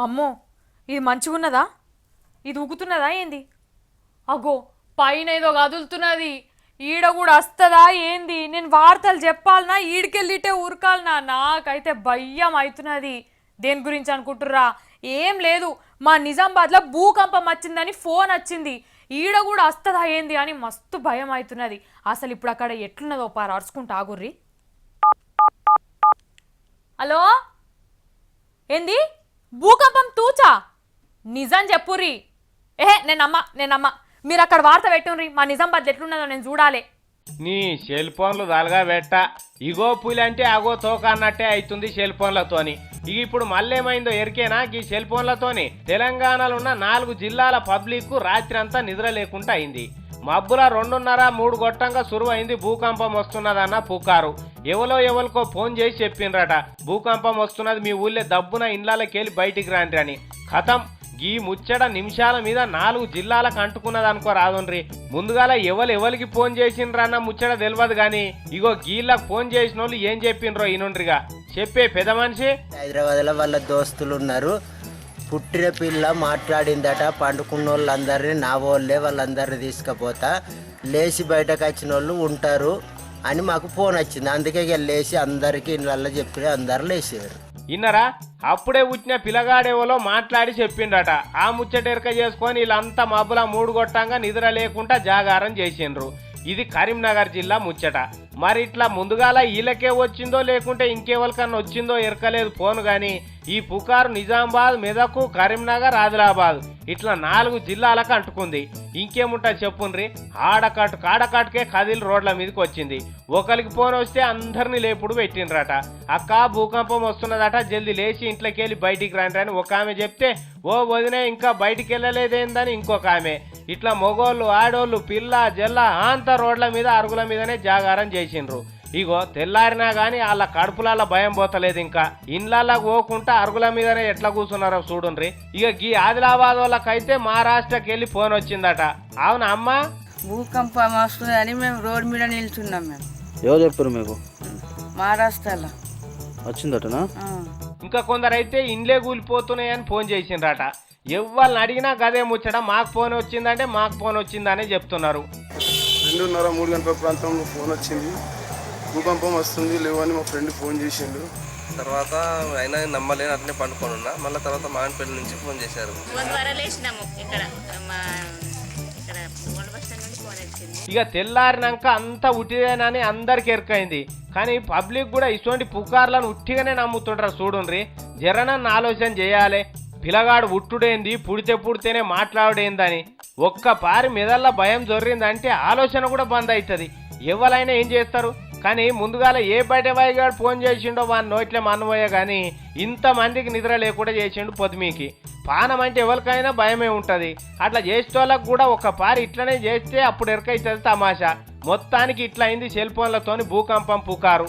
అమ్మో, ఇది మంచిగున్నదా? ఇది ఊగుతున్నదా ఏంది? అగో పైన ఏదో కదులుతున్నది. ఈడ కూడా వస్తుందా ఏంది? నేను వార్తలు చెప్పాలనా ఈడికెళ్ళిటే ఊరకాలనా? నాకైతే భయం అవుతున్నది. దేని గురించి అనుకుంటుర్రా? ఏం లేదు, మా నిజామాబాద్లో భూకంపం వచ్చిందని ఫోన్ వచ్చింది. ఈడ కూడా వస్తుందా ఏంది అని మస్తు భయం అవుతున్నది. అసలు ఇప్పుడు అక్కడ ఎట్లున్నదో పారు అరుచుకుంటా ఆగుర్రి. హలో, ఏంది భూకంపం తూచా? నిజం చెప్పుర్రి. నేనమ్మ మీరు అక్కడ వార్త పెట్టుండ్రి. మా నిజామాబాద్ ఎట్లున్నదో నేను చూడాలి. నీ సెల్ ఫోన్లు దలగా పెట్ట. ఇగో పులి అంటే అగో తోక అన్నట్టే అవుతుంది సెల్ ఫోన్లతోని. ఇక ఇప్పుడు మళ్ళేమైందో ఎరికేనా? ఈ సెల్ ఫోన్లతోని తెలంగాణలో ఉన్న 4 జిల్లాల పబ్లిక్ రాత్రి అంతా నిద్ర లేకుండా అయింది. మబ్బుల 2:30-3 గొట్టంగా సురువైంది భూకంపం వస్తున్నదన్న పుకారు. ఎవరికో ఫోన్ చేసి చెప్పిండ్రట, భూకంపం వస్తున్నది, మీ ఊళ్ళో దబ్బున ఇండ్లకెళ్ళి బయటికి రాండి అని. కథం ఈ ముచ్చట నిమిషాల మీద 4 జిల్లాలకు అంటుకున్నది అనుకో రాదుండ్రి. ముందుగాల ఎవరికి ఫోన్ చేసిండ్రన్న ముచ్చట తెలియదు గాని ఇగో గీళ్ళకు ఫోన్ చేసిన వాళ్ళు ఏం చెప్పిండ్రో ఈనుండ్రిగా. చెప్పే పెద్ద మనిషి హైదరాబాద్ లో వాళ్ళ దోస్తులు ఉన్నారు, పుట్టిన పిల్ల మాట్లాడిందట, పండుకున్న వాళ్ళందరినీ నా వాళ్ళే వాళ్ళందరినీ తీసుకుపోతా, లేచి బయటకు వచ్చిన వాళ్ళు ఉంటారు అని మాకు ఫోన్ వచ్చింది. అందుకే ఇక లేచి అందరికీ ఇళ్ళల్లో చెప్పి అందరు లేచారు. ఇన్నరా? అప్పుడే పుట్టిన పిల్లగాడేవలో మాట్లాడి చెప్పిండట. ఆ ముచ్చట ఎరక చేసుకొని వీళ్ళంతా మబ్బుల 3 గొట్టంగా నిద్ర లేకుండా జాగారం చేసిండ్రు. ఇది కరీంనగర్ జిల్లా ముచ్చట. మరి ఇట్లా ముందుగాల వీళ్ళకే వచ్చిందో లేకుంటే ఇంకెవరికన్నా వచ్చిందో ఎరకలేదు ఫోన్ గాని ఈ పుకారు నిజామాబాద్, మెదకు, కరీంనగర్, ఆదిలాబాద్ ఇట్లా 4 జిల్లాలకు అంటుకుంది. ఇంకేముంటా చెప్పుండ్రి. కాడకాటుకే కదిలి రోడ్ల మీదకి వచ్చింది. ఒకరికి ఫోన్ వస్తే అందరినీ లేపుడు పెట్టిండ్రట. అక్క భూకంపం వస్తున్నదట, జల్దీ లేచి ఇంట్లోకి వెళ్ళి బయటికి రండి అని ఒక ఆమె చెప్తే, ఓ వదినే ఇంకా బయటికి వెళ్ళలేదేందని ఇంకొక ఆమె. ఇట్లా మొగోళ్ళు, ఆడోళ్ళు, పిల్ల జల్ల అంతా రోడ్ల మీద అరుగుల మీదనే జాగారం చేసిండ్రు. ఇగో తెల్లారినా గాని వాళ్ళ కడుపులలో భయం పోతలేదు. ఇంకా ఇండ్లకి పోకుండా అరుగుల మీదనే ఎట్లా కూర్చున్నారో చూడుండ్రి. ఇక ఈ ఆదిలాబాద్ వాళ్ళకైతే మహారాష్ట్రకి వెళ్ళి ఫోన్ వచ్చిందట. అవునా అమ్మా? భూకంపం వస్తుందని మేము రోడ్ మీద నిల్చున్నాం. మేము ఎవరు చెప్పారు మీకు? మహారాష్ట్రలో వచ్చిందటనా? ఇంకా కొందరైతే ఇండ్లే కూలిపోతున్నాయని ఫోన్ చేసిండ్రట. ఎవరిని అడిగినా గదే ముచ్చట, మాకు ఫోన్ వచ్చిందంటే మాకు ఫోన్ వచ్చిందనే చెప్తున్నారు. 2:30-3 గంటల ప్రాంతంలో ఫోన్ వచ్చింది, భూకంపం వస్తుంది లేవని మా ఫ్రెండ్ ఫోన్ చేసిండు. తర్వాత అయినా నమ్మలేని అట్లనే పండుకొని ఉన్నా. మళ్ళీ తర్వాత మామిడిపల్లి నుంచి ఫోన్ చేశారు. ఇక తెల్లారినాక అంతా ఉట్టిదేనని అందరికి ఎరకైంది. కానీ పబ్లిక్ కూడా ఇటువంటి పుకార్లను ఉట్టిగానే నమ్ముతుంటారు. చూడుండ్రి, జరనన్న ఆలోచన చేయాలి. పిల్లగాడు ఉట్టుడేంది, పుడితేనే మాట్లాడేందని ఒక్క పారి మెదళ్ళ భయం జొర్రిందంటే ఆలోచన కూడా బంద్ అవుతుంది. ఎవరైనా ఏం చేస్తారు? కానీ ముందుగాల ఏ బయట వాయిగాడు ఫోన్ చేసిండో వాని నోట్లే మన్నపోయే కానీ ఇంతమందికి నిద్ర లేకుండా చేసిండు పొద్దుమీకి. పానం అంటే ఎవరికైనా భయమే ఉంటుంది. అట్లా చేసేటోళ్ళకు కూడా ఒక పారి ఇట్లనే చేస్తే అప్పుడు ఎరకైతుంది తమాషా. మొత్తానికి ఇట్లా అయింది సెల్ ఫోన్లతోని భూకంపం పుకారు.